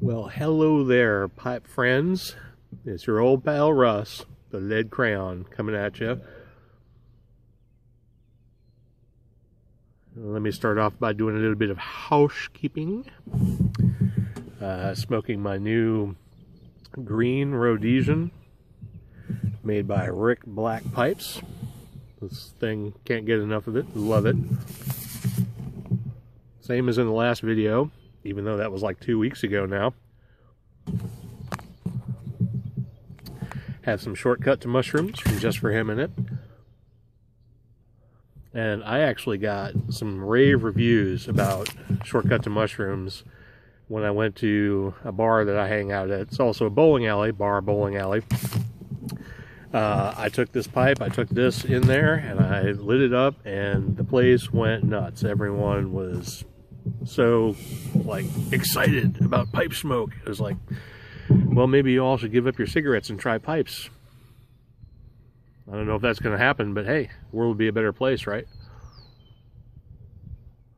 Well, hello there, pipe friends. It's your old pal Russ, the lead crayon, coming at you. Let me start off by doing a little bit of housekeeping. Smoking my new green Rhodesian made by Rick Black Pipes. This thing, can't get enough of it. Love it. Same as in the last video, even though that was like 2 weeks ago now. Have some shortcut to mushrooms from Just For Him in it. And I actually got some rave reviews about shortcut to mushrooms when I went to a bar that I hang out at. It's also a bowling alley, bowling alley. I took this pipe, I took this in there, and I lit it up, and the place went nuts. Everyone was so, like, excited about pipe smoke. It was like, well, maybe you all should give up your cigarettes and try pipes. I don't know if that's going to happen, but hey, the world would be a better place, right?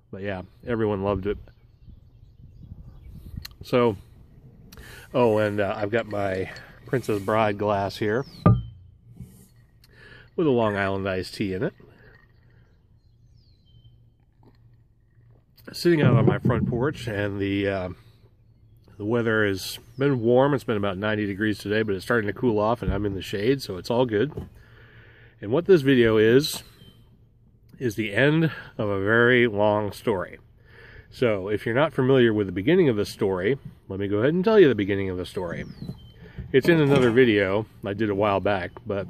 But yeah, everyone loved it. So, oh, and I've got my Princess Bride glass here with a Long Island iced tea in it. Sitting out on my front porch, and the weather has been warm. It's been about 90 degrees today, but it's starting to cool off, and I'm in the shade, so it's all good. And what this video is the end of a very long story. So if you're not familiar with the beginning of the story, let me go ahead and tell you the beginning of the story. It's in another video I did a while back, but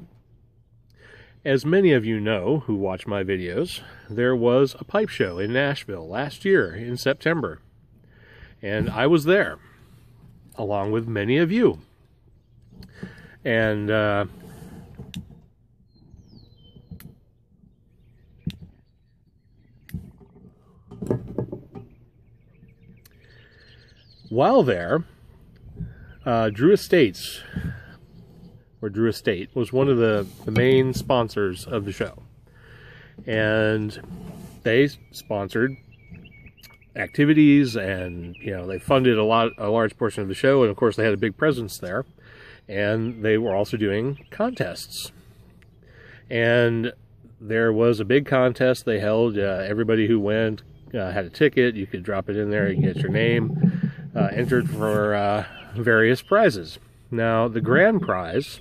as many of you know who watch my videos, there was a pipe show in Nashville last year in September. And I was there, along with many of you. And while there, Drew Estate was one of the main sponsors of the show. And they sponsored activities, and they funded a large portion of the show, and of course they had a big presence there. And they were also doing contests. And there was a big contest they held. Everybody who went had a ticket. You could drop it in there, you can get your name entered for various prizes. Now, the grand prize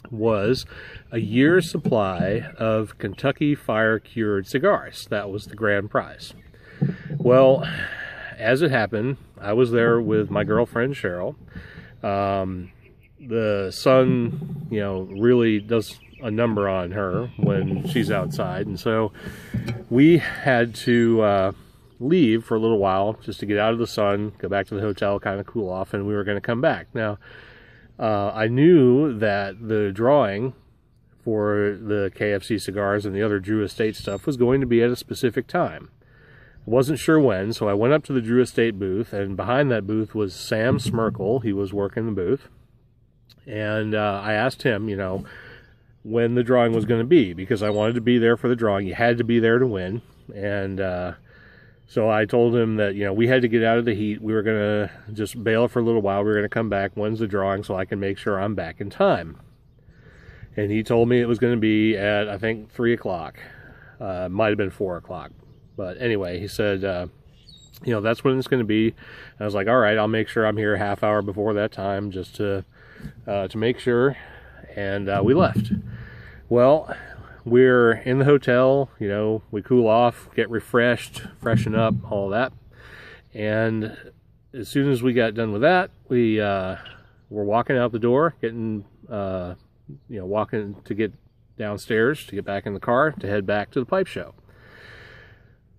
was a year's supply of Kentucky fire-cured cigars. That was the grand prize. Well, as it happened, I was there with my girlfriend, Cheryl. The sun, really does a number on her when she's outside, and so we had to leave for a little while just to get out of the sun, go back to the hotel, kind of cool off, and we were going to come back. Now, I knew that the drawing for the KFC cigars and the other Drew Estate stuff was going to be at a specific time. I wasn't sure when, so I went up to the Drew Estate booth, and behind that booth was Sam Smirkle. He was working the booth. And I asked him, when the drawing was going to be, because I wanted to be there for the drawing. You had to be there to win. And so I told him that, we had to get out of the heat. We were going to just bail for a little while. We were going to come back. When's the drawing, so I can make sure I'm back in time? And he told me it was going to be at, I think, 3 o'clock. Might have been 4 o'clock. But anyway, he said, that's when it's going to be. And I was like, all right, I'll make sure I'm here a half hour before that time just to make sure. And we left. Well, we're in the hotel, we cool off, get refreshed, freshen up, all that. And as soon as we got done with that, we were walking out the door, getting, walking to get downstairs, to get back in the car, to head back to the pipe show.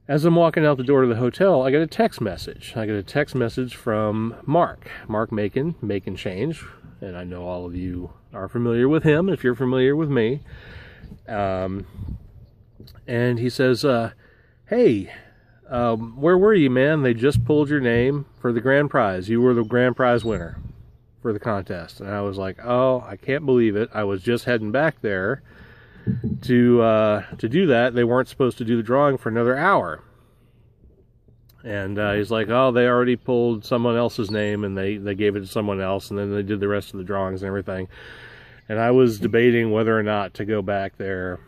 As I'm walking out the door to the hotel, I get a text message. I get a text message from Mark Macon, Macon Change, and I know all of you are familiar with him if you're familiar with me. And he says, hey, where were you, man? They just pulled your name for the grand prize. You were the grand prize winner for the contest. And I was like, oh, I can't believe it. I was just heading back there to do that. They weren't supposed to do the drawing for another hour. And he's like, oh, they already pulled someone else's name and they gave it to someone else, and then they did the rest of the drawings and everything. And I was debating whether or not to go back there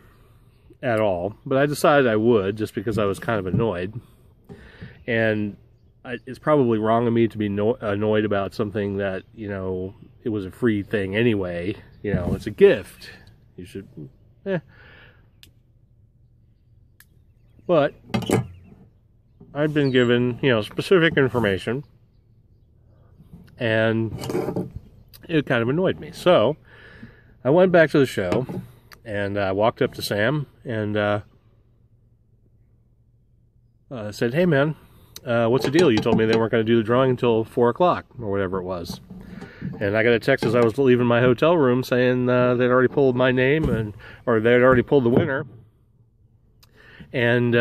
at all, but I decided I would, just because I was kind of annoyed. And it's probably wrong of me to be annoyed about something that, you know, it was a free thing anyway. You know, it's a gift. You should, But I'd been given, you know, specific information, and it kind of annoyed me. So I went back to the show, and I walked up to Sam and said, hey man, what's the deal? You told me they weren't going to do the drawing until 4 o'clock or whatever it was. And I got a text as I was leaving my hotel room saying they'd already pulled my name, or they'd already pulled the winner. And,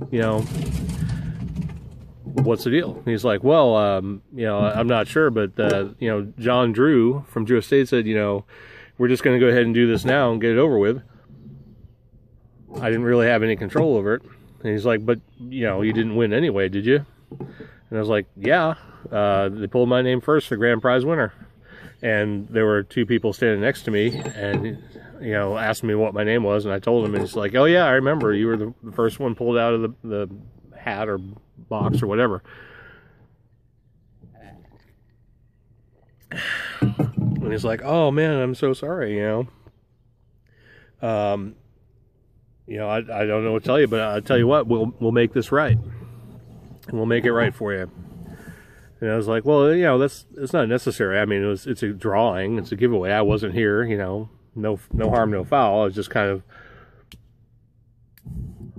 you know, what's the deal? And he's like, well, you know, I'm not sure, but, you know, John Drew from Drew Estate said, you know, we're just going to go ahead and do this now and get it over with. I didn't really have any control over it. And he's like, but, you know, you didn't win anyway, did you? And I was like, yeah, they pulled my name first for grand prize winner. And there were 2 people standing next to me and, you know, asked me what my name was. And I told him, and he's like, oh yeah, I remember. You were the first one pulled out of the hat or box or whatever. And he's like, oh man, I'm so sorry, you know. You know, I don't know what to tell you, but I'll tell you what, we'll make this right. And we'll make it right for you. And I was like, well, you know, it's not necessary. I mean, it's a drawing, it's a giveaway. I wasn't here, you know, no harm, no foul. I was just kind of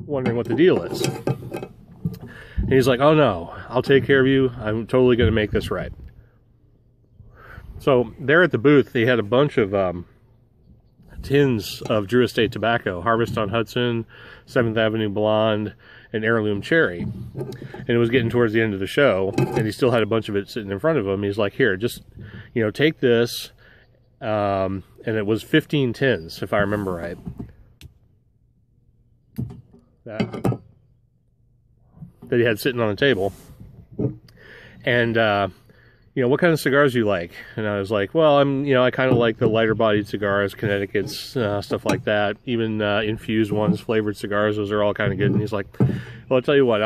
wondering what the deal is. And he's like, oh no, I'll take care of you. I'm totally going to make this right. So there at the booth, they had a bunch of tins of Drew Estate tobacco, Harvest on Hudson, 7th Avenue Blonde, and Heirloom Cherry. And it was getting towards the end of the show, and he still had a bunch of it sitting in front of him. He's like, here, just, you know, take this. And it was 15 tins, if I remember right. That he had sitting on the table. And, you know, what kind of cigars do you like? And I was like, well, you know, I kind of like the lighter bodied cigars, Connecticut's, stuff like that. Even infused ones, flavored cigars, those are all kind of good. And he's like, well, I'll tell you what,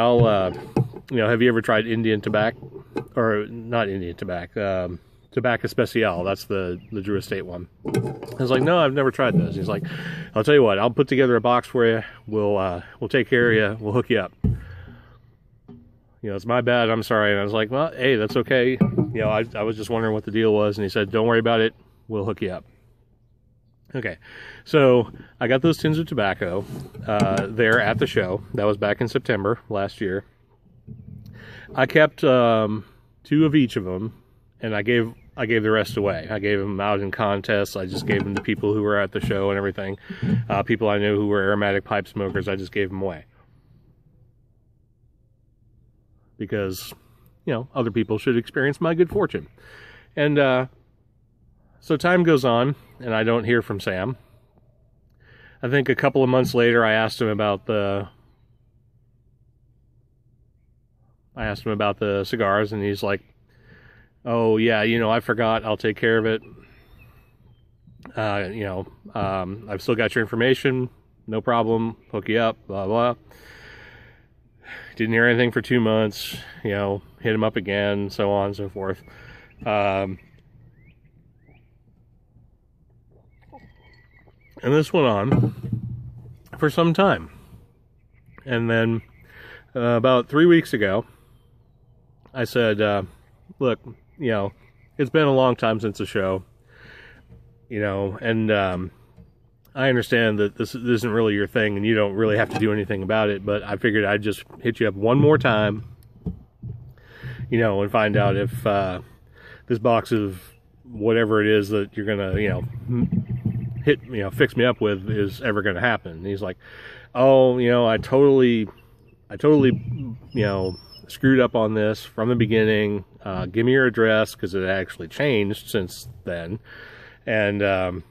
you know, have you ever tried Indian tobacco? Or not Indian tobacco, Tobacco Especial. That's the Drew Estate one. I was like, no, I've never tried those. He's like, I'll tell you what, I'll put together a box for you. We'll take care of you. We'll hook you up. You know, it's my bad, I'm sorry. And I was like, well, hey, that's okay. You know, I was just wondering what the deal was. And he said, don't worry about it. We'll hook you up. Okay. So I got those tins of tobacco there at the show. That was back in September last year. I kept 2 of each of them, and I gave the rest away. I gave them out in contests. I just gave them to people who were at the show and everything. People I knew who were aromatic pipe smokers, I just gave them away. Because, you know, other people should experience my good fortune. And so time goes on, and I don't hear from Sam. I think a couple of months later, I asked him about the cigars, and he's like, oh yeah, you know, I forgot, I'll take care of it. You know, I've still got your information, no problem, hook you up, blah, blah. Didn't hear anything for 2 months, you know, hit him up again, so on and so forth. And this went on for some time. And then about 3 weeks ago, I said, look, you know, it's been a long time since the show, you know, and I understand that this isn't really your thing and you don't really have to do anything about it, but I figured I'd just hit you up one more time, you know, and find out if this box of whatever it is that you're gonna, you know, fix me up with is ever gonna happen. And he's like, oh, you know, I totally, you know, screwed up on this from the beginning. Give me your address, because it actually changed since then, and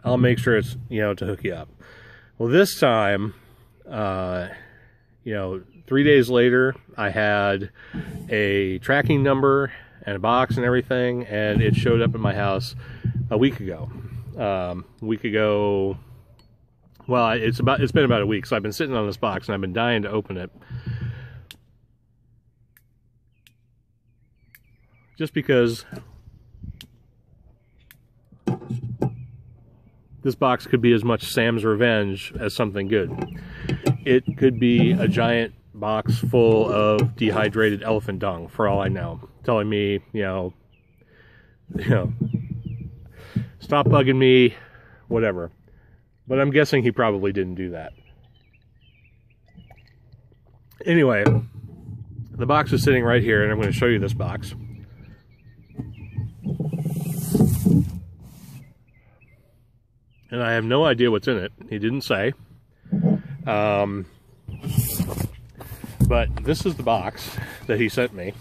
I'll make sure it's, you know, to hook you up. Well, this time, you know, 3 days later, I had a tracking number and a box and everything, and it showed up in my house a week ago. Well, it's been about a week, so I've been sitting on this box and I've been dying to open it. Just because this box could be as much Sam's revenge as something good. It could be a giant box full of dehydrated elephant dung, for all I know, telling me, you know, stop bugging me, whatever. But I'm guessing he probably didn't do that. Anyway, the box is sitting right here, and I'm going to show you this box. And I have no idea what's in it. He didn't say. But this is the box that he sent me.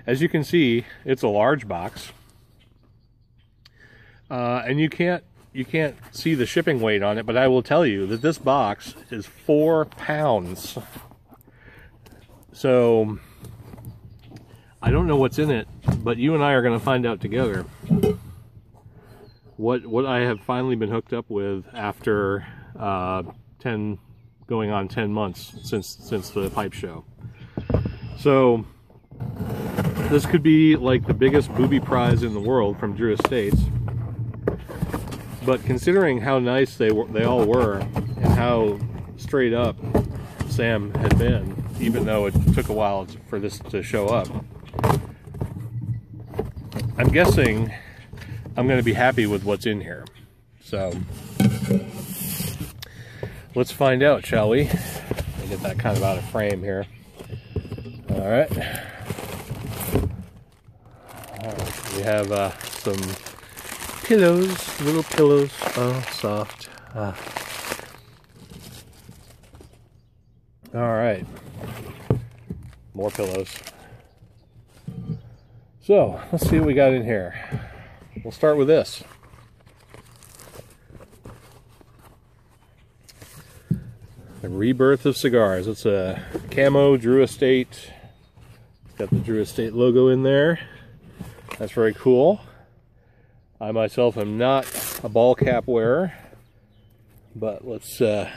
As you can see, it's a large box. And you can't see the shipping weight on it, but I will tell you that this box is 4 pounds. So I don't know what's in it, but you and I are going to find out together what I have finally been hooked up with after going on 10 months since the pipe show. So this could be like the biggest booby prize in the world from Drew Estates. But considering how nice they all were, and how straight up Sam had been, even though it took a while for this to show up, I'm guessing I'm going to be happy with what's in here. So let's find out, shall we? Let me get that kind of out of frame here. All right. We have some pillows, little pillows. Oh, soft. All right. More pillows. So let's see what we got in here. We'll start with this. The Rebirth of Cigars. It's a camo Drew Estate. Got the Drew Estate logo in there. That's very cool. I myself am not a ball cap wearer, but let's go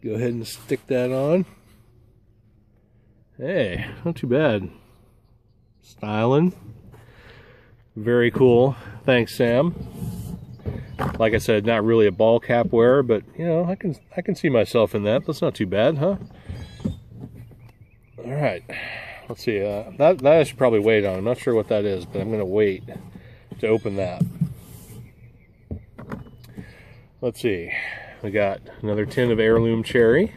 ahead and stick that on. Hey, not too bad. Styling. Very cool. Thanks, Sam. Like I said, not really a ball cap wearer, but you know, I can see myself in that. That's not too bad, huh? All right. Let's see. That I should probably wait on. I'm not sure what that is, but I'm going to wait to open that. Let's see. We got another tin of heirloom cherry.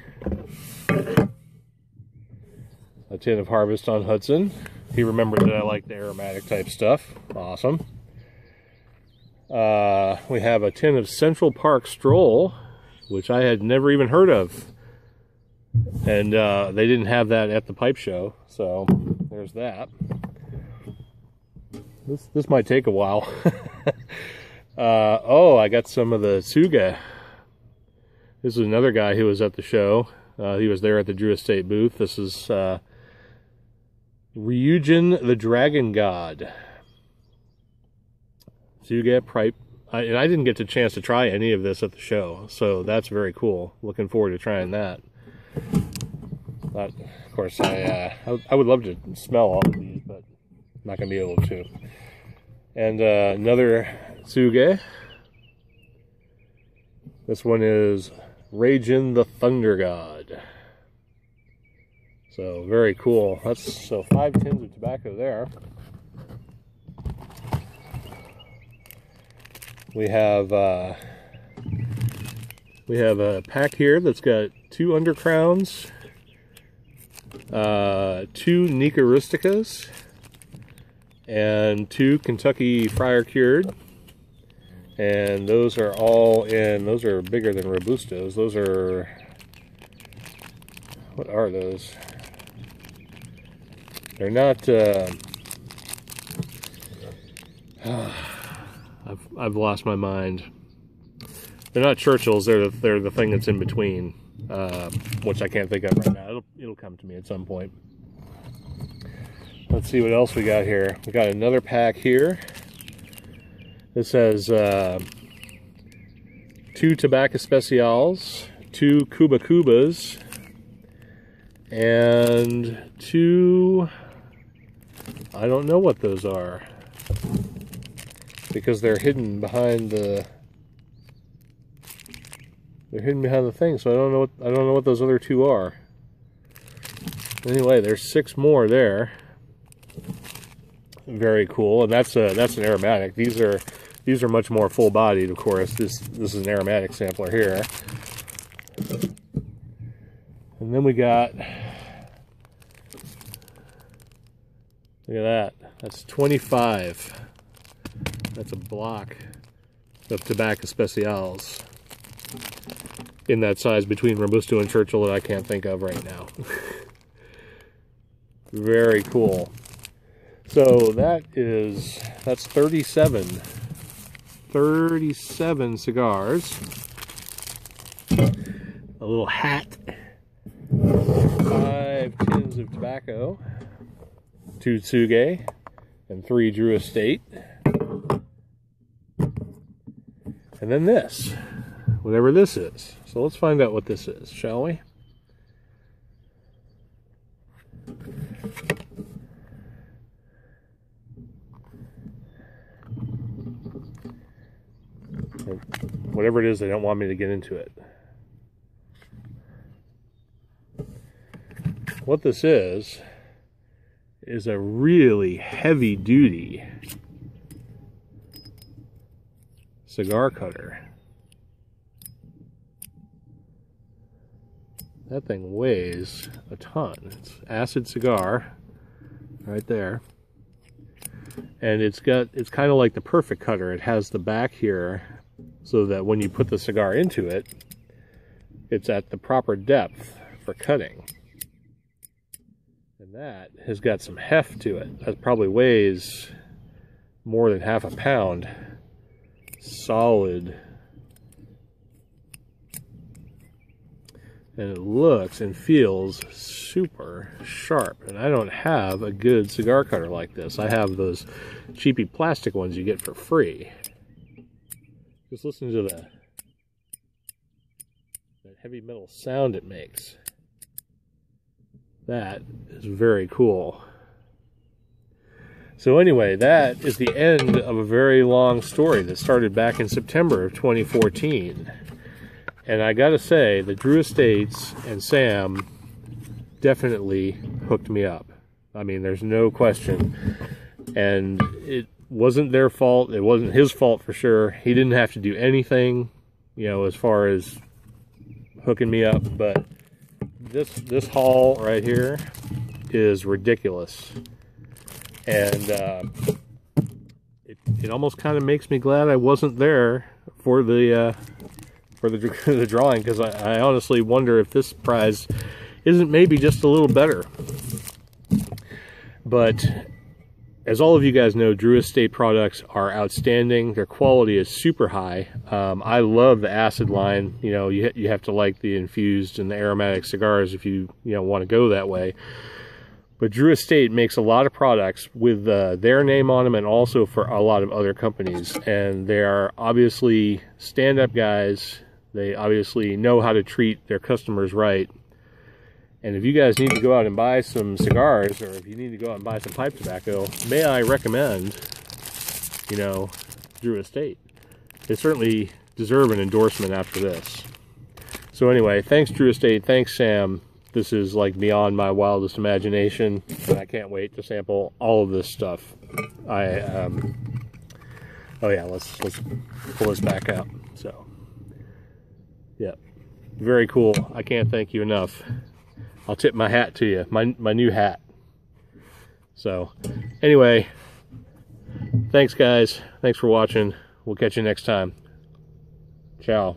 A tin of Harvest on Hudson. He remembered that I like the aromatic type stuff. Awesome. We have a tin of Central Park Stroll, which I had never even heard of. And they didn't have that at the pipe show, so there's that. This might take a while. Oh, I got some of the Tsuga. This is another guy who was at the show. He was there at the Drew Estate booth. This is Ryujin the Dragon God. Tsuga pipe. And I didn't get the chance to try any of this at the show, so that's very cool. Looking forward to trying that. But, of course, I would love to smell all of these, but I'm not going to be able to. And another Tsuga. This one is Ragin the Thunder God. So, very cool. So 5 tins of tobacco there. We have a pack here that's got 2 Undercrowns, 2 Nika Rusticas, and 2 Kentucky Friar Cured. And those are all in, those are bigger than Robustos. Those are, what are those? They're not, I've lost my mind. They're not Churchills, they're the thing that's in between. which I can't think of right now. It'll come to me at some point. Let's see what else we got here. We got another pack here. This says 2 Tobacco Specials, 2 Cuba Cubas, and 2, I don't know what those are, because they're hidden behind the thing, so I don't know what those other 2 are. Anyway, there's 6 more there. Very cool, and that's an aromatic. These are much more full-bodied, of course. This is an aromatic sampler here. And then we got, look at that. That's 25. That's a block of Tobacco Specials in that size between Robusto and Churchill that I can't think of right now. Very cool. So that's 37 cigars, a little hat, 5 tins of tobacco, 2 Tsuge, and 3 Drew Estate, and then this, whatever this is. So let's find out what this is, shall we? Whatever it is, they don't want me to get into it. What this is a really heavy-duty cigar cutter. That thing weighs a ton. It's acid cigar right there. And it's kind of like the Perfect cutter. It has the back here so that when you put the cigar into it, it's at the proper depth for cutting. And that has got some heft to it. That probably weighs more than half a pound. Solid. And it looks and feels super sharp. And I don't have a good cigar cutter like this. I have those cheapy plastic ones you get for free. Just listen to that heavy metal sound it makes. That is very cool. So anyway, that is the end of a very long story that started back in September of 2014. And I gotta say, the Drew Estates and Sam definitely hooked me up. I mean, there's no question. And it wasn't their fault. It wasn't his fault for sure. He didn't have to do anything, you know, as far as hooking me up. But this haul right here is ridiculous. And it almost kind of makes me glad I wasn't there for the drawing, because I honestly wonder if this prize isn't maybe just a little better. But as all of you guys know, Drew Estate products are outstanding. Their quality is super high. I love the acid line. You know, you have to like the infused and the aromatic cigars if you want to go that way. But Drew Estate makes a lot of products with their name on them, and also for a lot of other companies. And they are obviously stand-up guys. They obviously know how to treat their customers right. And if you guys need to go out and buy some cigars, or if you need to go out and buy some pipe tobacco, may I recommend, Drew Estate. They certainly deserve an endorsement after this. So anyway, thanks Drew Estate, thanks Sam. This is like beyond my wildest imagination, and I can't wait to sample all of this stuff. Oh yeah, let's pull this back out. So, yeah, very cool. I can't thank you enough. I'll tip my hat to you, my new hat. So, anyway, thanks guys. Thanks for watching. We'll catch you next time. Ciao.